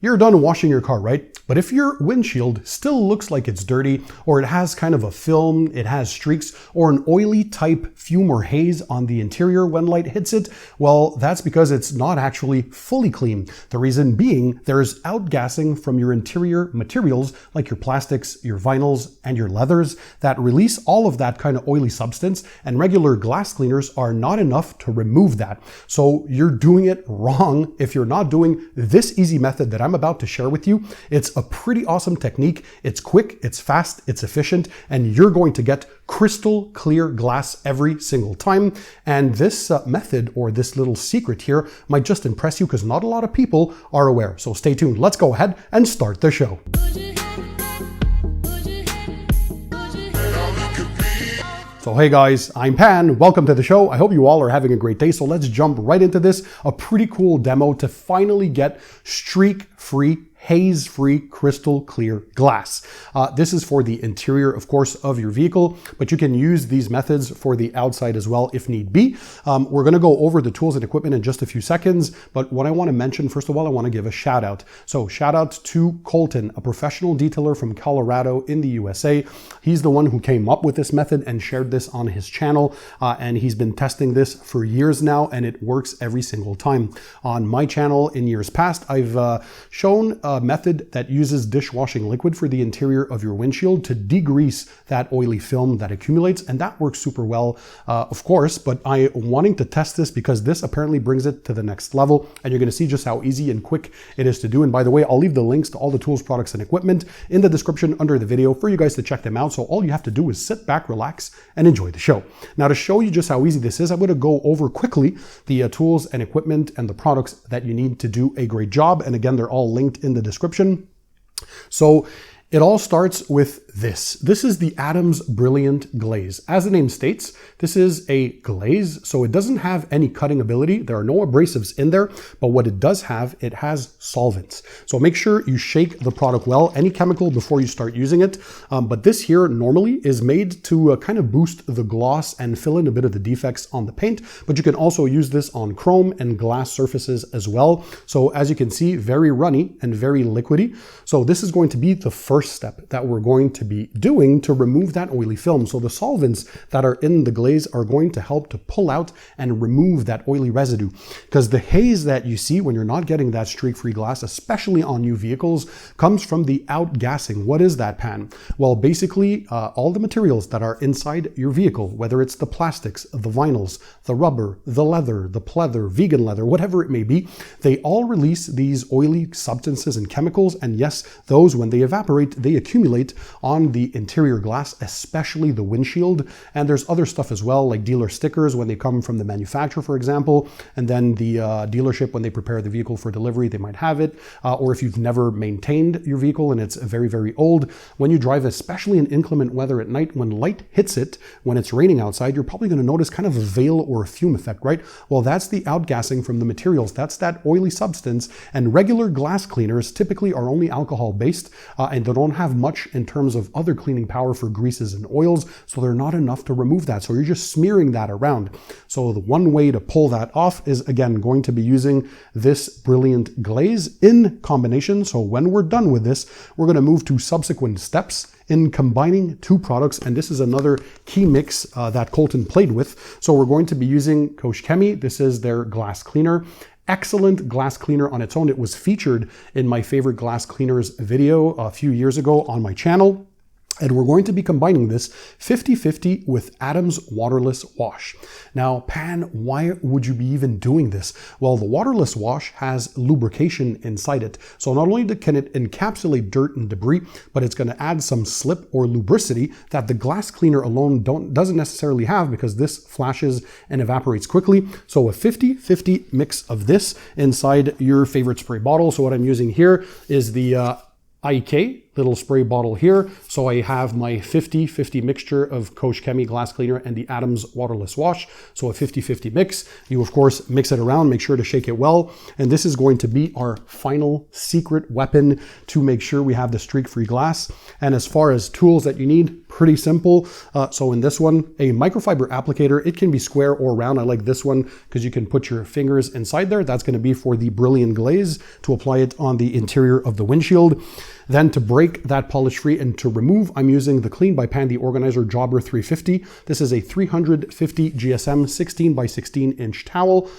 You're done washing your car, right? But if your windshield still looks like it's dirty, or it has kind of a film, it has streaks, or an oily type fume or haze on the interior when light hits it, well, that's because it's not actually fully clean. The reason being, there's outgassing from your interior materials, like your plastics, your vinyls, and your leathers, that release all of that kind of oily substance, and regular glass cleaners are not enough to remove that. So you're doing it wrong if you're not doing this easy method that I'm about to share with you. It's a pretty awesome technique. It's quick, it's fast, it's efficient, and you're going to get crystal clear glass every single time. And this method, or this little secret here, might just impress you because not a lot of people are aware. So stay tuned. Let's go ahead and start the show. So hey guys, I'm Pan, welcome to the show. I hope you all are having a great day. So let's jump right into this. A pretty cool demo to finally get streak-free, haze-free, crystal clear glass. This is for the interior, of course, of your vehicle, but you can use these methods for the outside as well if need be. We're gonna go over the tools and equipment in just a few seconds, but what I wanna mention, first of all, I wanna give a shout out. So shout out to Colton, a professional detailer from Colorado in the USA. He's the one who came up with this method and shared this on his channel, and he's been testing this for years now, and it works every single time. On my channel in years past, I've shown a method that uses dishwashing liquid for the interior of your windshield to degrease that oily film that accumulates, and that works super well, of course, but I'm wanting to test this because this apparently brings it to the next level, and you're gonna see just how easy and quick it is to do. And by the way, I'll leave the links to all the tools, products, and equipment in the description under the video for you guys to check them out. So all you have to do is sit back, relax, and enjoy the show. Now, to show you just how easy this is, I'm gonna go over quickly the tools and equipment and the products that you need to do a great job. And again, they're all linked in the description. So it all starts with this. This is the Adams Brilliant Glaze. As the name states, this is a glaze, so it doesn't have any cutting ability. There are no abrasives in there, but what it does have, it has solvents. So make sure you shake the product well, any chemical before you start using it. But this here normally is made to kind of boost the gloss and fill in a bit of the defects on the paint, but you can also use this on chrome and glass surfaces as well. So as you can see, very runny and very liquidy. So this is going to be the first step that we're going to be doing to remove that oily film. So the solvents that are in the glaze are going to help to pull out and remove that oily residue, because the haze that you see when you're not getting that streak-free glass, especially on new vehicles, comes from the outgassing. What is that, Pan? Well, basically all the materials that are inside your vehicle, whether it's the plastics, the vinyls, the rubber, the leather, the pleather, vegan leather, whatever it may be, they all release these oily substances and chemicals. And yes, those, when they evaporate, they accumulate on the interior glass, especially the windshield. And there's other stuff as well, like dealer stickers when they come from the manufacturer, for example, and then the dealership, when they prepare the vehicle for delivery, they might have it. Or if you've never maintained your vehicle and it's very, very old, when you drive, especially in inclement weather at night, when light hits it, when it's raining outside, you're probably going to notice kind of a veil or a fume effect, right? Well, that's the outgassing from the materials. That's that oily substance. And regular glass cleaners typically are only alcohol based, and they don't have much in terms of other cleaning power for greases and oils, so they're not enough to remove that. So you're just smearing that around. So the one way to pull that off is, again, going to be using this brilliant glaze in combination. So when we're done with this, we're going to move to subsequent steps in combining two products, and this is another key mix that Colton played with. So we're going to be using Kosh Chemie. This is their glass cleaner. Excellent glass cleaner on its own. It was featured in my favorite glass cleaners video a few years ago on my channel. And we're going to be combining this 50-50 with Adams Waterless Wash. Now, Pan, why would you be even doing this? Well, the waterless wash has lubrication inside it. So not only can it encapsulate dirt and debris, but it's going to add some slip or lubricity that the glass cleaner alone doesn't necessarily have, because this flashes and evaporates quickly. So a 50-50 mix of this inside your favorite spray bottle. So what I'm using here is the IK little spray bottle here. So I have my 50-50 mixture of Coach Chemie glass cleaner and the Adams waterless wash. So a 50-50 mix. You of course mix it around, make sure to shake it well. And this is going to be our final secret weapon to make sure we have the streak-free glass. And as far as tools that you need, pretty simple. So in this one, a microfiber applicator. It can be square or round. I like this one because you can put your fingers inside there. That's going to be for the Brilliant Glaze to apply it on the interior of the windshield. Then to break that polish free and to remove, I'm using the Clean by Pan Organizer Jobber 350. This is a 350 GSM 16 by 16 inch towel,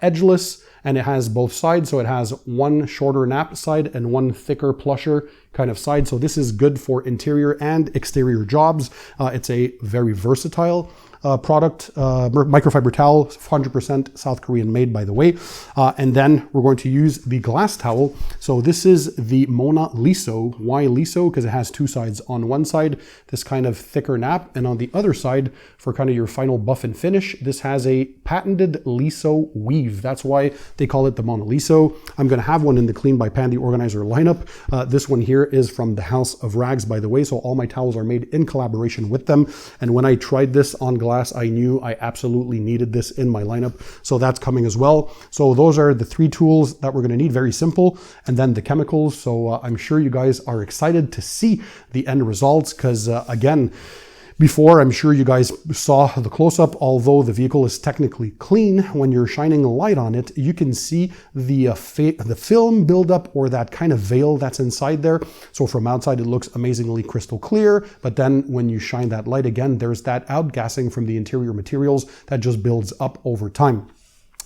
edgeless, and it has both sides. So it has one shorter nap side and one thicker plusher kind of side. So this is good for interior and exterior jobs. It's a very versatile product, microfiber towel, 100% South Korean made, by the way. And then we're going to use the glass towel. So this is the Mona Liso. Why Liso? Because it has two sides. On one side, this kind of thicker nap, and on the other side, for kind of your final buff and finish, this has a patented Liso weave. That's why they call it the Mona Liso. I'm going to have one in the Clean by Pan Organizer lineup. This one here is from the House of Rags, by the way. So all my towels are made in collaboration with them. And when I tried this on glass, I knew I absolutely needed this in my lineup. So that's coming as well. So those are the three tools that we're going to need. Very simple. And then the chemicals. So I'm sure you guys are excited to see the end results because again, before, I'm sure you guys saw the close-up. Although the vehicle is technically clean, when you're shining a light on it, you can see the film buildup or that kind of veil that's inside there. So from outside, it looks amazingly crystal clear. But then when you shine that light again, there's that outgassing from the interior materials that just builds up over time.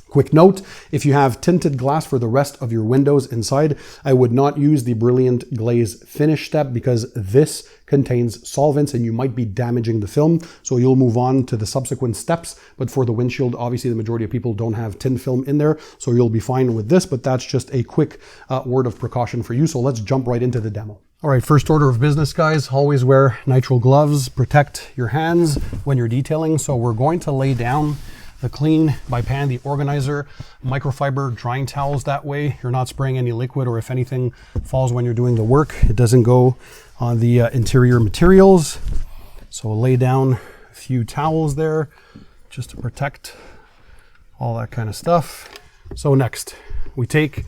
Quick note, if you have tinted glass for the rest of your windows inside, I would not use the Brilliant Glaze finish step because this contains solvents and you might be damaging the film. So you'll move on to the subsequent steps. But for the windshield, obviously the majority of people don't have tin film in there. So you'll be fine with this, but that's just a quick word of precaution for you. So let's jump right into the demo. All right, first order of business, guys, always wear nitrile gloves, protect your hands when you're detailing. So we're going to lay down the Clean by Pan, the Organizer microfiber drying towels. That way you're not spraying any liquid, or if anything falls when you're doing the work, it doesn't go on the interior materials. So lay down a few towels there just to protect all that kind of stuff. So next we take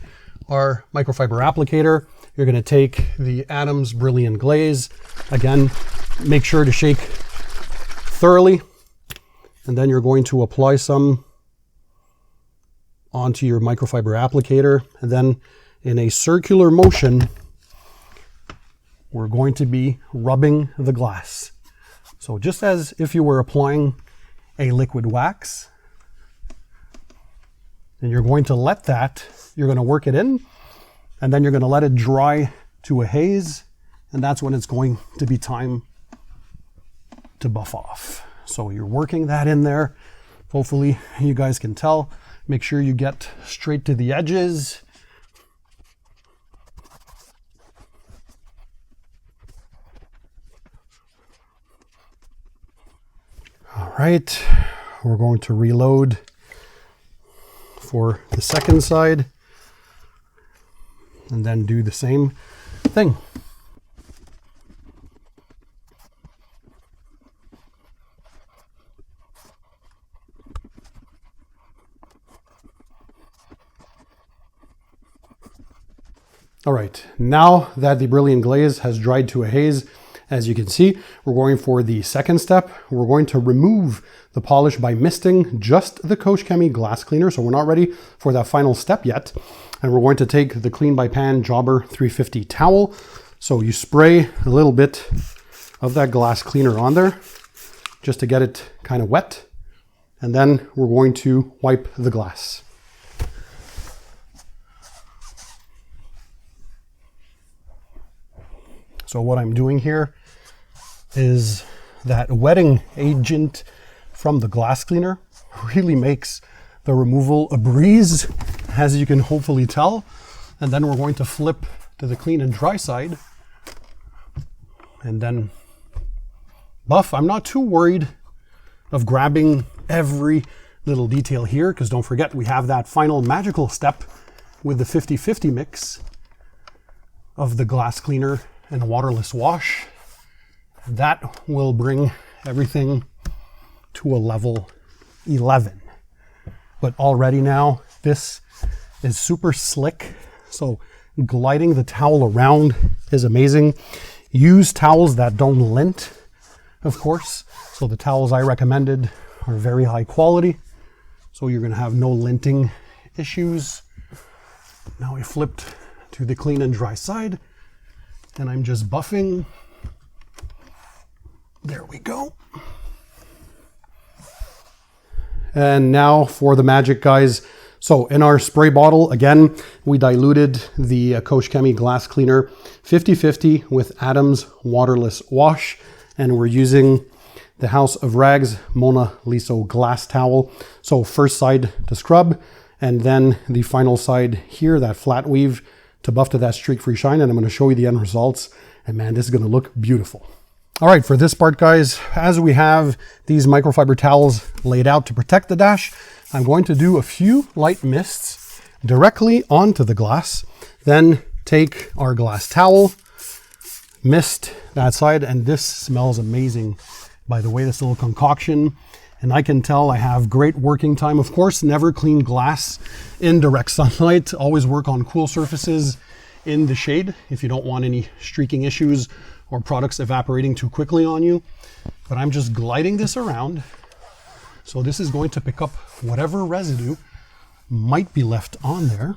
our microfiber applicator. You're going to take the Adams Brilliant Glaze. Again, make sure to shake thoroughly. And then you're going to apply some onto your microfiber applicator. And then in a circular motion, we're going to be rubbing the glass. So just as if you were applying a liquid wax, and you're going to let that, you're going to work it in, and then you're going to let it dry to a haze. And that's when it's going to be time to buff off. So you're working that in there. Hopefully you guys can tell. Make sure you get straight to the edges. All right, we're going to reload for the second side and then do the same thing. All right, now that the Brilliant Glaze has dried to a haze, as you can see, we're going for the second step. We're going to remove the polish by misting just the Coach Chemie glass cleaner. So we're not ready for that final step yet. And we're going to take the Clean by Pan Jobber 350 towel. So you spray a little bit of that glass cleaner on there just to get it kind of wet. And then we're going to wipe the glass. So what I'm doing here is that wetting agent from the glass cleaner really makes the removal a breeze, as you can hopefully tell. And then we're going to flip to the clean and dry side and then buff. I'm not too worried of grabbing every little detail here, because don't forget we have that final magical step with the 50-50 mix of the glass cleaner and a waterless wash. That will bring everything to a level 11. But already now, this is super slick. So gliding the towel around is amazing. Use towels that don't lint, of course. So the towels I recommended are very high quality. So you're gonna have no linting issues. Now I flipped to the clean and dry side, and I'm just buffing. There we go. And now for the magic, guys. So in our spray bottle, again, we diluted the Coach Chemie glass cleaner 50/50 with Adam's waterless wash, and we're using the House of Rags Mona Lisa glass towel. So first side to scrub, and then the final side here, that flat weave, to buff to that streak-free shine. And I'm going to show you the end results. And man, this is going to look beautiful. All right, for this part, guys, as we have these microfiber towels laid out to protect the dash, I'm going to do a few light mists directly onto the glass. Then take our glass towel, mist that side, and this smells amazing, by the way, this little concoction. And I can tell I have great working time. Of course, never clean glass in direct sunlight. Always work on cool surfaces in the shade if you don't want any streaking issues or products evaporating too quickly on you. But I'm just gliding this around. So this is going to pick up whatever residue might be left on there.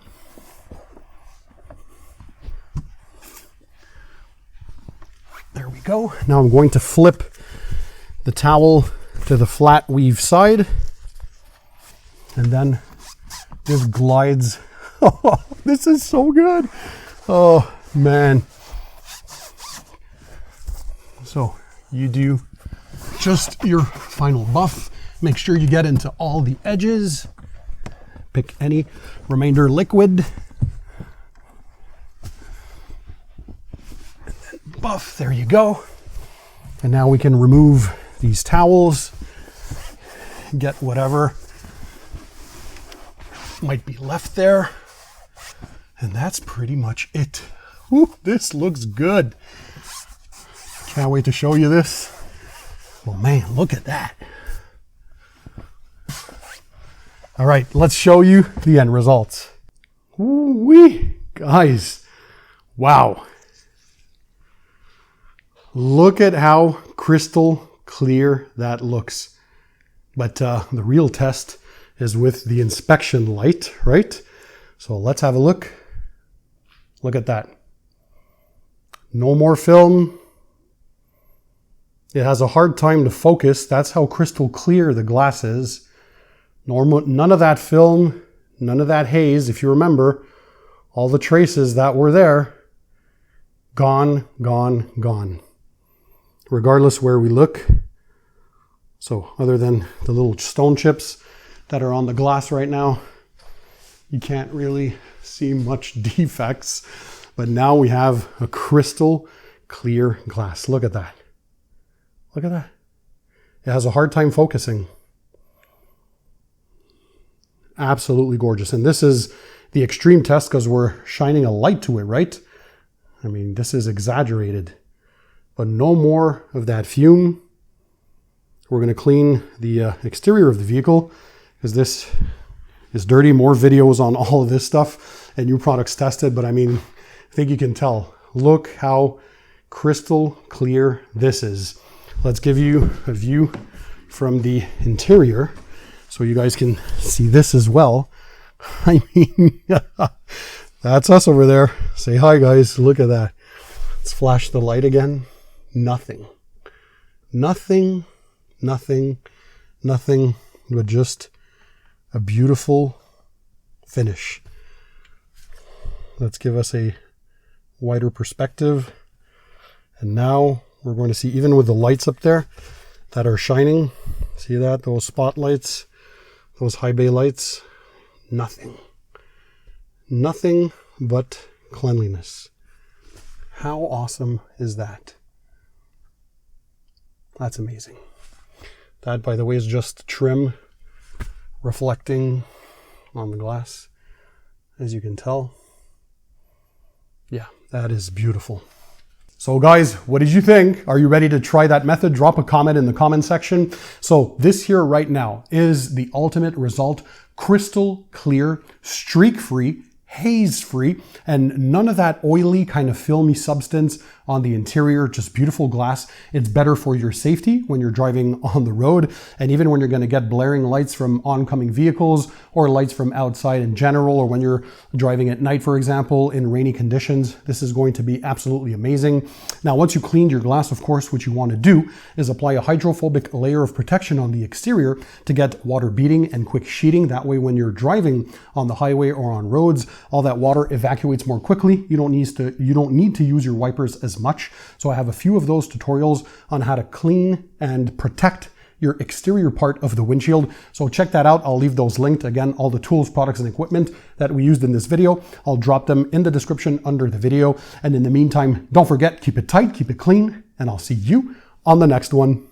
There we go. Now I'm going to flip the towel to the flat weave side, and then this glides. Oh, this is so good. Oh man. So you do just your final buff. Make sure you get into all the edges. Pick any remainder liquid. And then buff, there you go. And now we can remove these towels. Get whatever might be left there. And that's pretty much it. Ooh, this looks good. Can't wait to show you this. Well, man, look at that. All right, let's show you the end results. Ooh-wee, guys, wow. Look at how crystal clear that looks. But the real test is with the inspection light, right? So let's have a look. Look at that. No more film. It has a hard time to focus. That's how crystal clear the glass is. None of that film, none of that haze. If you remember, all the traces that were there, gone, gone, gone. Regardless where we look. So other than the little stone chips that are on the glass right now, you can't really see much defects. But now we have a crystal clear glass. Look at that. Look at that. It has a hard time focusing. Absolutely gorgeous. And this is the extreme test because we're shining a light to it, right? I mean, this is exaggerated. But no more of that fume. We're going to clean the exterior of the vehicle because this is dirty. More videos on all of this stuff and new products tested. But I mean, I think you can tell. Look how crystal clear this is. Let's give you a view from the interior so you guys can see this as well. I mean, that's us over there. Say hi, guys. Look at that. Let's flash the light again. Nothing. Nothing, nothing, nothing, but just a beautiful finish. Let's give us a wider perspective. And now we're going to see, even with the lights up there that are shining, see that? Those spotlights, those high bay lights, nothing. Nothing but cleanliness. How awesome is that? That's amazing. That, by the way, is just trim reflecting on the glass, as you can tell. Yeah, that is beautiful. So guys, what did you think? Are you ready to try that method? Drop a comment in the comment section. So this here right now is the ultimate result. Crystal clear, streak-free, haze-free, and none of that oily kind of filmy substance on the interior, just beautiful glass. It's better for your safety when you're driving on the road, and even when you're going to get blaring lights from oncoming vehicles or lights from outside in general, or when you're driving at night, for example, in rainy conditions, this is going to be absolutely amazing. Now, once you cleaned your glass, of course, what you want to do is apply a hydrophobic layer of protection on the exterior to get water beading and quick sheeting. That way, when you're driving on the highway or on roads, all that water evacuates more quickly. You don't need to use your wipers as much. So I have a few of those tutorials on how to clean and protect your exterior part of the windshield. So check that out. I'll leave those linked. Again, all the tools, products, and equipment that we used in this video, I'll drop them in the description under the video. And in the meantime, don't forget, keep it tight, keep it clean, and I'll see you on the next one.